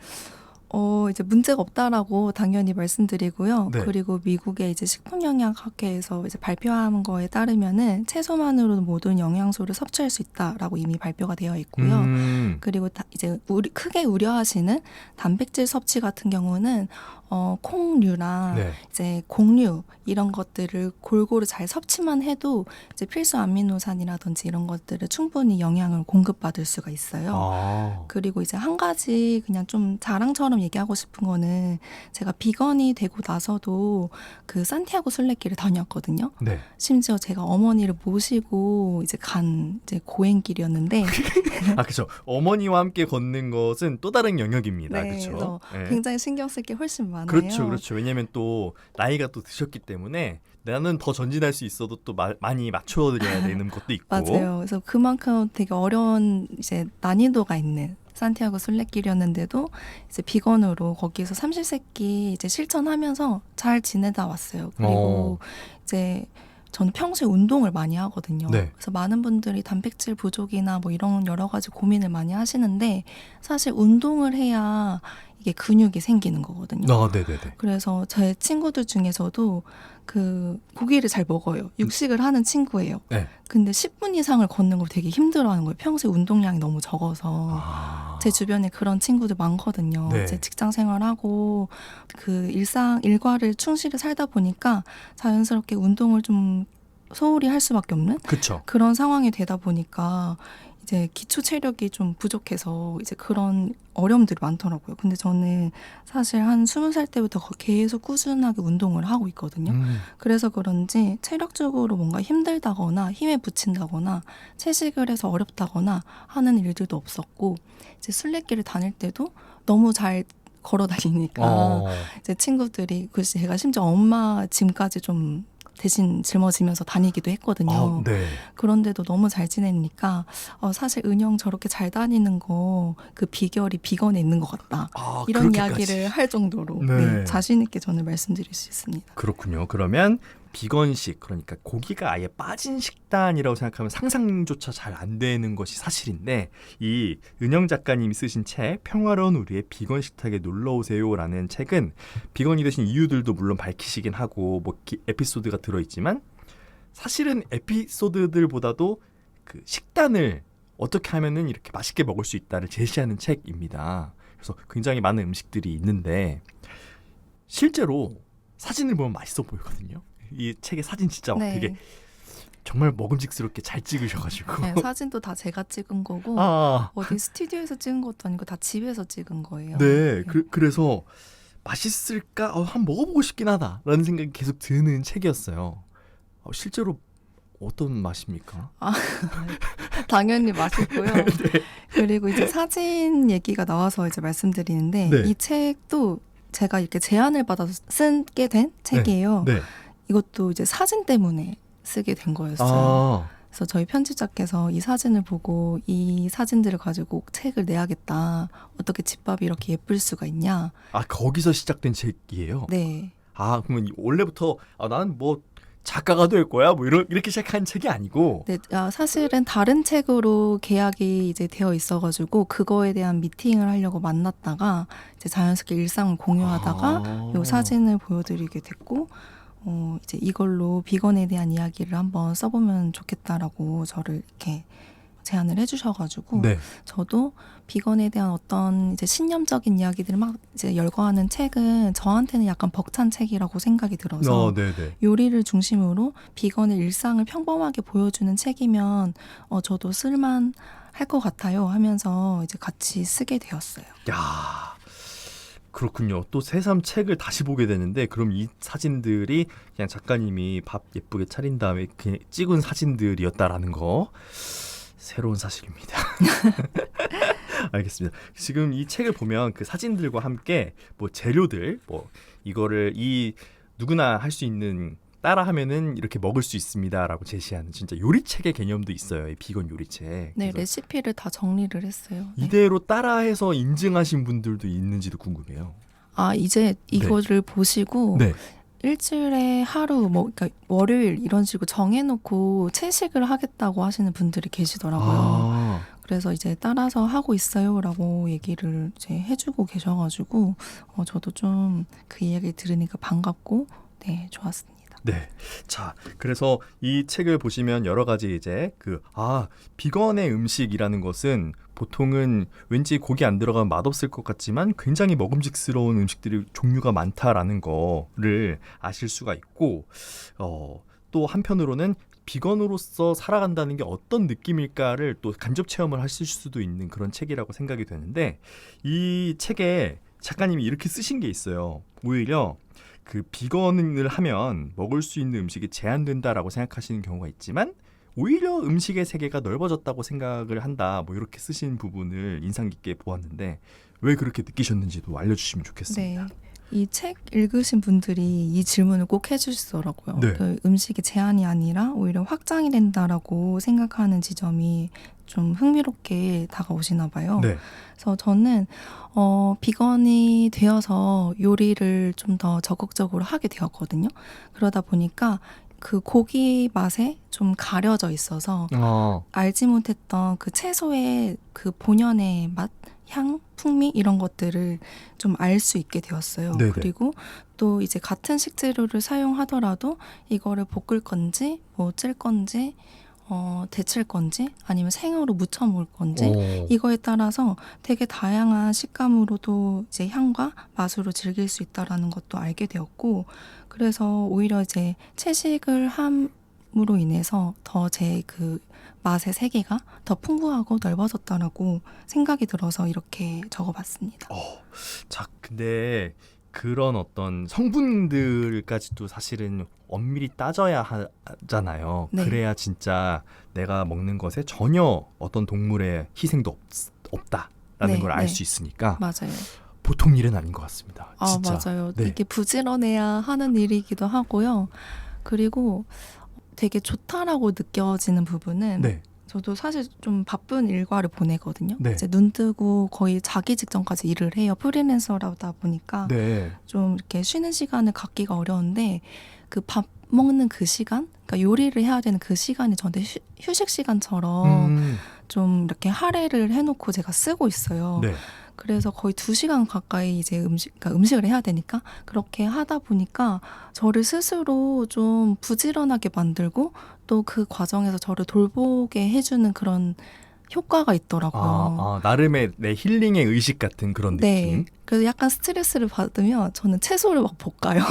이제 문제가 없다라고 당연히 말씀드리고요. 네. 그리고 미국의 이제 식품영양학회에서 이제 발표한 거에 따르면은 채소만으로도 모든 영양소를 섭취할 수 있다라고 이미 발표가 되어 있고요. 그리고 이제 크게 우려하시는 단백질 섭취 같은 경우는 콩류나 네. 이제 곡류 이런 것들을 골고루 잘 섭취만 해도 이제 필수 아미노산이라든지 이런 것들을 충분히 영양을 공급받을 수가 있어요. 아. 그리고 이제 한 가지 그냥 좀 자랑처럼 얘기하고 싶은 거는 제가 비건이 되고 나서도 그 산티아고 순례길을 다녔거든요. 네. 심지어 제가 어머니를 모시고 이제 간 이제 고행길이었는데 아, 그렇죠. 어머니와 함께 걷는 것은 또 다른 영역입니다. 네, 그렇죠. 그래서 굉장히 신경 쓸 게 훨씬 많아요. 그렇죠, 그렇죠. 왜냐하면 또 나이가 또 드셨기 때문에 나는 더 전진할 수 있어도 또 많이 맞춰드려야 되는 것도 있고. 맞아요. 그래서 그만큼 되게 어려운 이제 난이도가 있는 산티아고 순례길이었는데도 이제 비건으로 거기에서 30세끼 이제 실천하면서 잘 지내다 왔어요. 그리고 이제 저는 평소에 운동을 많이 하거든요. 네. 그래서 많은 분들이 단백질 부족이나 뭐 이런 여러 가지 고민을 많이 하시는데 사실 운동을 해야 이게 근육이 생기는 거거든요. 아, 네네네. 그래서 제 친구들 중에서도 그 고기를 잘 먹어요. 육식을 하는 친구예요. 네. 근데 10분 이상을 걷는 걸 되게 힘들어하는 거예요. 평소에 운동량이 너무 적어서. 아. 제 주변에 그런 친구들 많거든요. 네. 이제 직장 생활하고 그 일과를 충실히 살다 보니까 자연스럽게 운동을 좀 소홀히 할 수밖에 없는 그렇죠. 그런 상황이 되다 보니까 이제 기초 체력이 좀 부족해서 이제 그런 어려움들이 많더라고요. 근데 저는 사실 한 20살 때부터 계속 꾸준하게 운동을 하고 있거든요. 그래서 그런지 체력적으로 뭔가 힘들다거나 힘에 부친다거나 채식을 해서 어렵다거나 하는 일들도 없었고 이제 순례길을 다닐 때도 너무 잘 걸어 다니니까 이제 친구들이 글쎄 제가 심지어 엄마 짐까지 좀 대신 짊어지면서 다니기도 했거든요. 네. 그런데도 너무 잘 지내니까 사실 은영 저렇게 잘 다니는 거 그 비결이 비건에 있는 것 같다. 이런 그렇게까지. 이야기를 할 정도로 네. 네, 자신 있게 저는 말씀드릴 수 있습니다. 그렇군요. 그러면 비건식, 그러니까 고기가 아예 빠진 식단이라고 생각하면 상상조차 잘 안 되는 것이 사실인데 이 은영 작가님이 쓰신 책 평화로운 우리의 비건 식탁에 놀러오세요라는 책은 비건이 되신 이유들도 물론 밝히시긴 하고 뭐 에피소드가 들어있지만 사실은 에피소드들보다도 그 식단을 어떻게 하면은 이렇게 맛있게 먹을 수 있다를 제시하는 책입니다. 그래서 굉장히 많은 음식들이 있는데 실제로 사진을 보면 맛있어 보이거든요. 이 책의 사진 진짜 네. 되게 정말 먹음직스럽게 잘 찍으셔가지고 네, 사진도 다 제가 찍은 거고 어디 스튜디오에서 찍은 것도 아니고 다 집에서 찍은 거예요. 네, 그래서 맛있을까? 한번 먹어보고 싶긴 하다라는 생각이 계속 드는 책이었어요. 실제로 어떤 맛입니까? 당연히 맛있고요. 네. 그리고 이제 사진 얘기가 나와서 이제 말씀드리는데 네. 이 책도 제가 이렇게 제안을 받아서 쓰게 된 책이에요. 네. 이것도 이제 사진 때문에 쓰게 된 거였어요. 그래서 저희 편집자께서 이 사진을 보고 이 사진들을 가지고 책을 내야겠다. 어떻게 집밥이 이렇게 예쁠 수가 있냐. 거기서 시작된 책이에요? 네. 그러면 원래부터 나는 뭐 작가가 될 거야? 뭐 이렇게 시작한 책이 아니고. 네, 사실은 다른 책으로 계약이 이제 되어 있어가지고 그거에 대한 미팅을 하려고 만났다가 이제 자연스럽게 일상을 공유하다가 요 사진을 보여드리게 됐고, 이제 이걸로 비건에 대한 이야기를 한번 써보면 좋겠다라고 저를 이렇게 제안을 해주셔가지고 네. 저도 비건에 대한 어떤 이제 신념적인 이야기들을 막 이제 열거하는 책은 저한테는 약간 벅찬 책이라고 생각이 들어서 네네. 요리를 중심으로 비건의 일상을 평범하게 보여주는 책이면 저도 쓸만 할 것 같아요 하면서 이제 같이 쓰게 되었어요. 야, 그렇군요. 또 새삼 책을 다시 보게 되는데 그럼 이 사진들이 그냥 작가님이 밥 예쁘게 차린 다음에 그냥 찍은 사진들이었다라는 거 새로운 사실입니다. 알겠습니다. 지금 이 책을 보면 그 사진들과 함께 뭐 재료들, 뭐 이거를 누구나 할 수 있는 따라하면은 이렇게 먹을 수 있습니다라고 제시하는 진짜 요리책의 개념도 있어요. 이 비건 요리책. 네, 그래서 레시피를 다 정리를 했어요. 네. 이대로 따라해서 인증하신 분들도 있는지도 궁금해요. 이제 이거를 보시고 네. 일주일에 하루 그러니까 월요일 이런 식으로 정해놓고 채식을 하겠다고 하시는 분들이 계시더라고요. 그래서 이제 따라서 하고 있어요라고 얘기를 이제 해주고 계셔가지고 저도 좀 그 이야기 들으니까 반갑고 네 좋았습니다. 네. 자, 그래서 이 책을 보시면 여러 가지 이제 비건의 음식이라는 것은 보통은 왠지 고기 안 들어가면 맛없을 것 같지만 굉장히 먹음직스러운 음식들이 종류가 많다라는 거를 아실 수가 있고, 또 한편으로는 비건으로서 살아간다는 게 어떤 느낌일까를 또 간접 체험을 하실 수도 있는 그런 책이라고 생각이 되는데, 이 책에 작가님이 이렇게 쓰신 게 있어요. 오히려 그 비건을 하면 먹을 수 있는 음식이 제한된다라고 생각하시는 경우가 있지만 오히려 음식의 세계가 넓어졌다고 생각을 한다. 뭐 이렇게 쓰신 부분을 인상 깊게 보았는데 왜 그렇게 느끼셨는지도 알려주시면 좋겠습니다. 네. 이 책 읽으신 분들이 이 질문을 꼭 해주시더라고요. 네. 그 음식이 제한이 아니라 오히려 확장이 된다라고 생각하는 지점이 좀 흥미롭게 다가오시나 봐요. 네. 그래서 저는 비건이 되어서 요리를 좀 더 적극적으로 하게 되었거든요. 그러다 보니까 그 고기 맛에 좀 가려져 있어서 알지 못했던 그 채소의 그 본연의 맛, 향, 풍미 이런 것들을 좀 알 수 있게 되었어요. 네네. 그리고 또 이제 같은 식재료를 사용하더라도 이거를 볶을 건지 뭐 찔 건지 데칠 건지 아니면 생으로 무쳐 먹을 건지 이거에 따라서 되게 다양한 식감으로도 이제 향과 맛으로 즐길 수 있다라는 것도 알게 되었고, 그래서 오히려 이제 채식을 함으로 인해서 더 제 그 맛의 세계가 더 풍부하고 넓어졌다라고 생각이 들어서 이렇게 적어봤습니다. 자, 근데 그런 어떤 성분들까지도 사실은 엄밀히 따져야 하잖아요. 네. 그래야 진짜 내가 먹는 것에 전혀 어떤 동물의 희생도 없다라는 네, 걸 알 네. 수 있으니까 맞아요. 보통 일은 아닌 것 같습니다. 진짜. 맞아요. 네. 이게 부지런해야 하는 일이기도 하고요. 그리고 되게 좋다라고 느껴지는 부분은 네. 저도 사실 좀 바쁜 일과를 보내거든요. 네. 이제 눈 뜨고 거의 자기 직전까지 일을 해요. 프리랜서라다 보니까 네. 좀 이렇게 쉬는 시간을 갖기가 어려운데 그 밥 먹는 그 시간, 그러니까 요리를 해야 되는 그 시간이 저한테 휴식 시간처럼 좀 이렇게 할애를 해놓고 제가 쓰고 있어요. 네. 그래서 거의 2시간 가까이 이제 그러니까 음식을 해야 되니까 그렇게 하다 보니까 저를 스스로 좀 부지런하게 만들고 또 그 과정에서 저를 돌보게 해주는 그런 효과가 있더라고요. 나름의 내 힐링의 의식 같은 그런 느낌. 네. 그래서 약간 스트레스를 받으면 저는 채소를 막 볶아요.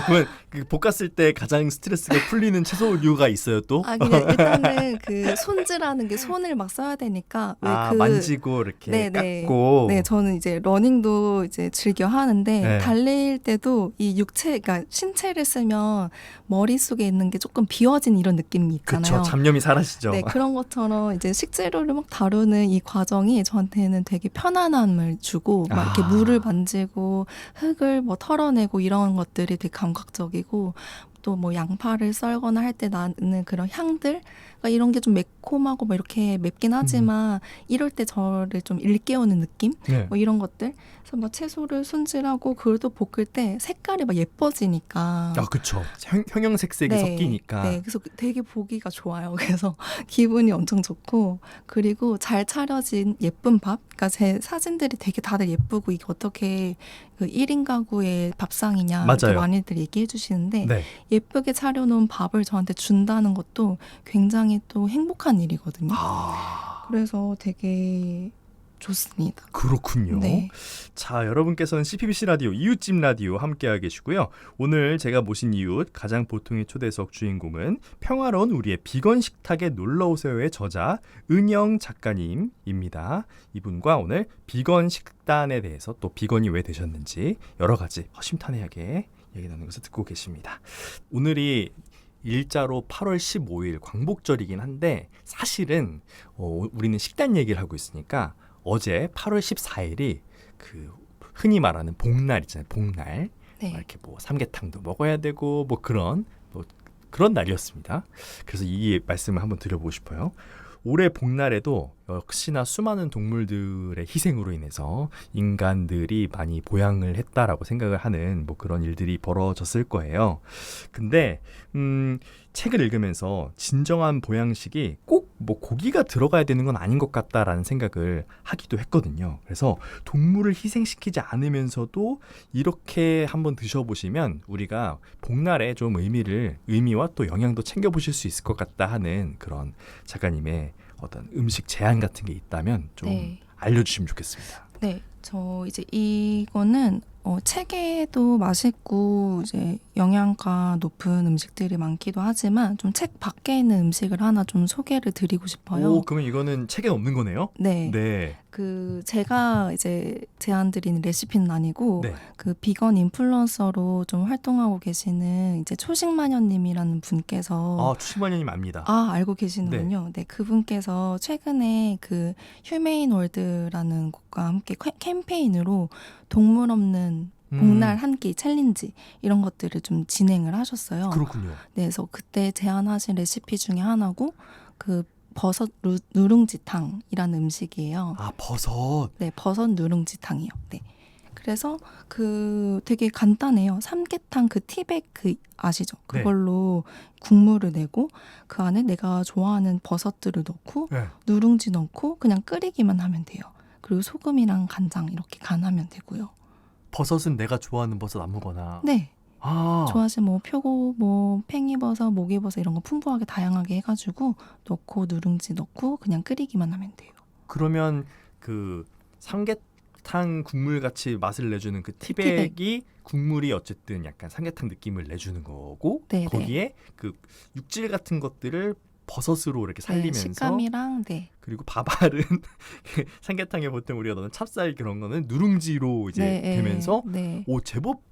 그러면 그 볶았을 때 가장 스트레스가 풀리는 채소류가 있어요 또? 그냥 일단은 그 손질하는 게 손을 막 써야 되니까 만지고 이렇게 네네. 깎고. 네, 저는 이제 러닝도 이제 즐겨 하는데 네. 달릴 때도 이 그러니까 신체를 쓰면 머릿속에 있는 게 조금 비워진 이런 느낌이 있잖아요. 그렇죠. 잡념이 사라지죠. 네, 그런 것처럼 이제 식재료를 막 다루는 이 과정이 저한테는 되게 편안함을 주고 막 이렇게 물을 만지고 흙을 뭐 털어내고 이런 것들이 되게 감각적이고 또 뭐 양파를 썰거나 할 때 나는 그런 향들, 그러니까 이런 게 좀 매콤하고 뭐 이렇게 맵긴 하지만 이럴 때 저를 좀 일깨우는 느낌, 네. 뭐 이런 것들. 그래서 막 채소를 손질하고 그걸 또 볶을 때 색깔이 막 예뻐지니까. 아, 그쵸. 형형색색이 섞이니까. 네, 그래서 되게 보기가 좋아요. 그래서 기분이 엄청 좋고, 그리고 잘 차려진 예쁜 밥, 그러니까 제 사진들이 되게 다들 예쁘고 이게 어떻게 그 1인 가구의 밥상이냐 이렇게 맞아요. 많이들 얘기해 주시는데 네. 예쁘게 차려놓은 밥을 저한테 준다는 것도 굉장히 또 행복한 일이거든요. 아, 그래서 되게 좋습니다. 그렇군요. 네. 자, 여러분께서는 CPBC 라디오 이웃집 라디오 함께하고 계시고요. 오늘 제가 모신 이웃 가장 보통의 초대석 주인공은 평화로운 우리의 비건 식탁에 놀러오세요의 저자 은영 작가님입니다. 이분과 오늘 비건 식단에 대해서 또 비건이 왜 되셨는지 여러 가지 허심탄회하게 얘기 나누는 것을 듣고 계십니다. 오늘이 일자로 8월 15일 광복절이긴 한데 사실은 우리는 식단 얘기를 하고 있으니까 어제 8월 14일이 그 흔히 말하는 복날 있잖아요. 복날. 네. 이렇게 뭐 삼계탕도 먹어야 되고 뭐 그런 날이었습니다. 그래서 이 말씀을 한번 드려보고 싶어요. 올해 복날에도 역시나 수많은 동물들의 희생으로 인해서 인간들이 많이 보양을 했다라고 생각을 하는 뭐 그런 일들이 벌어졌을 거예요. 근데 책을 읽으면서 진정한 보양식이 꼭 뭐 고기가 들어가야 되는 건 아닌 것 같다라는 생각을 하기도 했거든요. 그래서 동물을 희생시키지 않으면서도 이렇게 한번 드셔보시면 우리가 복날에 좀 의미와 또 영양도 챙겨보실 수 있을 것 같다 하는 그런 작가님의 어떤 음식 제안 같은 게 있다면 좀 네. 알려주시면 좋겠습니다. 네, 저 이제 이거는 책에도 맛있고 이제 영양가 높은 음식들이 많기도 하지만 좀 책 밖에 있는 음식을 하나 좀 소개를 드리고 싶어요. 오, 그러면 이거는 책에 없는 거네요? 네. 네. 그 제가 이제 제안드리는 레시피는 아니고 네. 그 비건 인플루언서로 좀 활동하고 계시는 이제 초식마녀님이라는 분께서 추식마녀님 압니다. 알고 계시는군요. 네, 그분께서 최근에 그 휴메인 월드라는 곳과 함께 캠페인으로 동물 없는 복날 한 끼 챌린지 이런 것들을 좀 진행을 하셨어요. 그렇군요. 네, 그래서 그때 제안하신 레시피 중에 하나고 그 버섯 누룽지탕이라는 음식이에요. 아, 버섯. 네, 버섯 누룽지탕이요. 네. 그래서 그 되게 간단해요. 삼계탕 그 티백 그 아시죠? 그걸로 국물을 내고 그 안에 내가 좋아하는 버섯들을 넣고 네. 누룽지 넣고 그냥 끓이기만 하면 돼요. 그리고 소금이랑 간장 이렇게 간하면 되고요. 버섯은 내가 좋아하는 버섯 아무거나. 네. 아. 좋아하시면 뭐 표고, 뭐 팽이버섯, 목이버섯 이런 거 풍부하게 다양하게 해가지고 넣고 누룽지 넣고 그냥 끓이기만 하면 돼요. 그러면 그 삼계탕 국물 같이 맛을 내주는 그 티백이 국물이 어쨌든 약간 삼계탕 느낌을 내주는 거고 네, 거기에 그 육질 같은 것들을 버섯으로 이렇게 살리면서 식감이랑 그리고 밥알은 삼계탕에 보통 우리가 넣는 찹쌀 그런 거는 누룽지로 이제 되면서 오 제법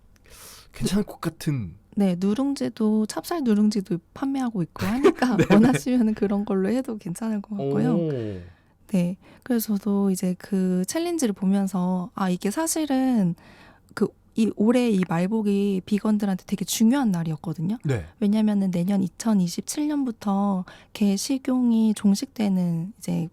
괜찮을 것 같은. 네, 누룽지도 찹쌀 누룽지도 판매하고 있고 하니까 원하시면 그런 걸로 해도 괜찮을 것 같고요. 네, 그래서 저도 이제 그 챌린지를 보면서 이게 사실은 이 올해 이 말복이 비건들한테 되게 중요한 날이었거든요. 네. 왜냐하면은 내년 2027년부터 개 식용이 종식되는 이제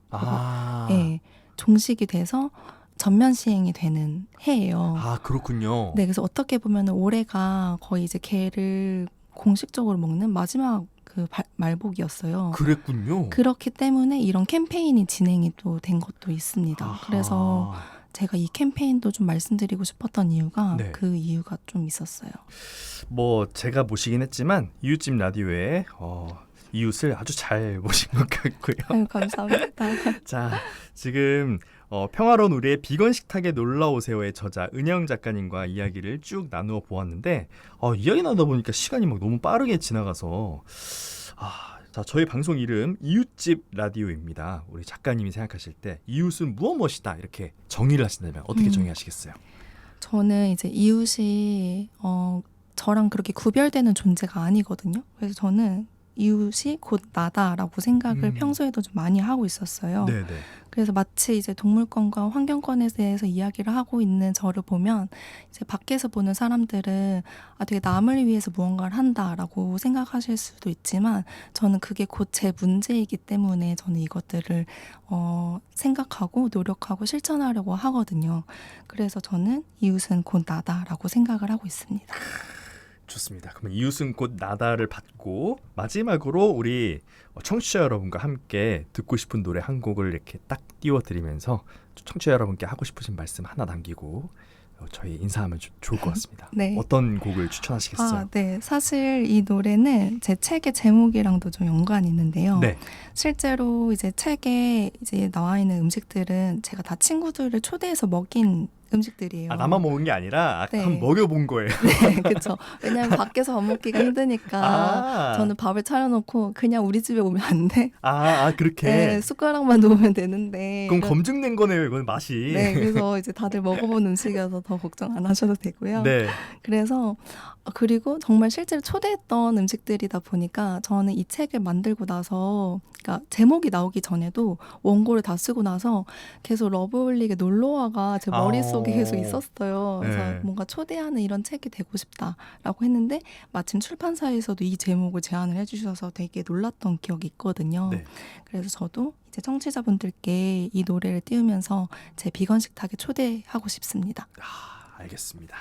종식이 돼서 전면 시행이 되는 해예요. 아, 그렇군요. 네, 그래서 어떻게 보면은 올해가 거의 이제 개를 공식적으로 먹는 마지막 그 말복이었어요. 그랬군요. 그렇기 때문에 이런 캠페인이 진행이 또 된 것도 있습니다. 그래서 제가 이 캠페인도 좀 말씀드리고 싶었던 이유가 그 이유가 좀 있었어요. 뭐 제가 모시긴 했지만 이웃집 라디오에 이웃을 아주 잘 모신 것 같고요. 아유, 감사합니다. 자, 지금 평화로운 우리의 비건 식탁에 놀러오세요의 저자 은영 작가님과 이야기를 쭉 나누어 보았는데 이야기 나누다 보니까 시간이 막 너무 빠르게 지나가서 자, 저희 방송 이름 이웃집 라디오입니다. 우리 작가님이 생각하실 때 이웃은 무엇이다 이렇게 정의를 하신다면 어떻게 정의하시겠어요? 저는 이제 이웃이 저랑 그렇게 구별되는 존재가 아니거든요. 그래서 저는 이웃이 곧 나다라고 생각을 평소에도 좀 많이 하고 있었어요. 네네. 그래서 마치 이제 동물권과 환경권에 대해서 이야기를 하고 있는 저를 보면 이제 밖에서 보는 사람들은 되게 남을 위해서 무언가를 한다라고 생각하실 수도 있지만 저는 그게 곧 제 문제이기 때문에 저는 이것들을 생각하고 노력하고 실천하려고 하거든요. 그래서 저는 이웃은 곧 나다라고 생각을 하고 있습니다. 좋습니다. 그러면 이웃은 곧 나다를 받고 마지막으로 우리 청취자 여러분과 함께 듣고 싶은 노래 한 곡을 이렇게 딱 띄워드리면서 청취자 여러분께 하고 싶으신 말씀 하나 남기고 저희 인사하면 좋을 것 같습니다. 네. 어떤 곡을 추천하시겠어요? 네. 사실 이 노래는 제 책의 제목이랑도 좀 연관이 있는데요. 네. 실제로 이제 책에 이제 나와 있는 음식들은 제가 다 친구들을 초대해서 먹인 음식들이에요. 나만 먹은 게 아니라 네. 한번 먹여본 거예요. 네, 그렇죠. 왜냐하면 밖에서 밥 먹기가 힘드니까 저는 밥을 차려놓고 그냥 우리 집에 오면 안 돼? 그렇게. 네, 숟가락만 놓으면 되는데. 그럼 검증된 거네요, 이건 맛이. 네, 그래서 이제 다들 먹어본 음식이어서 더 걱정 안 하셔도 되고요. 네. 그래서 그리고 정말 실제로 초대했던 음식들이다 보니까 저는 이 책을 만들고 나서 그러니까 제목이 나오기 전에도 원고를 다 쓰고 나서 계속 러브홀릭의 놀러와가 제 머릿속에 계속 있었어요. 그래서 네. 뭔가 초대하는 이런 책이 되고 싶다라고 했는데 마침 출판사에서도 이 제목을 제안을 해주셔서 되게 놀랐던 기억이 있거든요. 네. 그래서 저도 이제 청취자분들께 이 노래를 띄우면서 제 비건 식탁에 초대하고 싶습니다. 알겠습니다.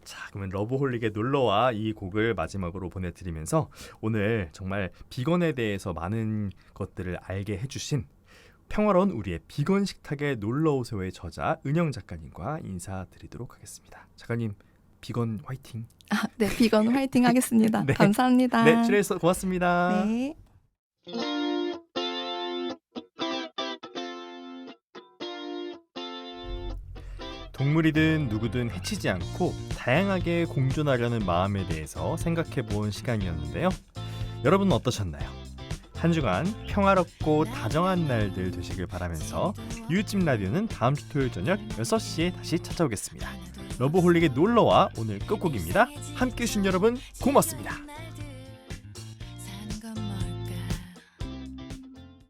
자, 그러면 러브홀릭의 놀러와 이 곡을 마지막으로 보내드리면서 오늘 정말 비건에 대해서 많은 것들을 알게 해주신 평화로운 우리의 비건 식탁에 놀러오세요의 저자 은영 작가님과 인사드리도록 하겠습니다. 작가님, 비건 화이팅! 네, 비건 화이팅 하겠습니다. 네. 감사합니다. 네, 출연해주셔서 고맙습니다. 네. 동물이든 누구든 해치지 않고 다양하게 공존하려는 마음에 대해서 생각해 본 시간이었는데요. 여러분은 어떠셨나요? 한 주간 평화롭고 다정한 날들 되시길 바라면서 이웃집 라디오는 다음 주 토요일 저녁 6시에 다시 찾아오겠습니다. 러브홀릭의 놀러와 오늘 끝곡입니다. 함께해 주신 여러분 고맙습니다.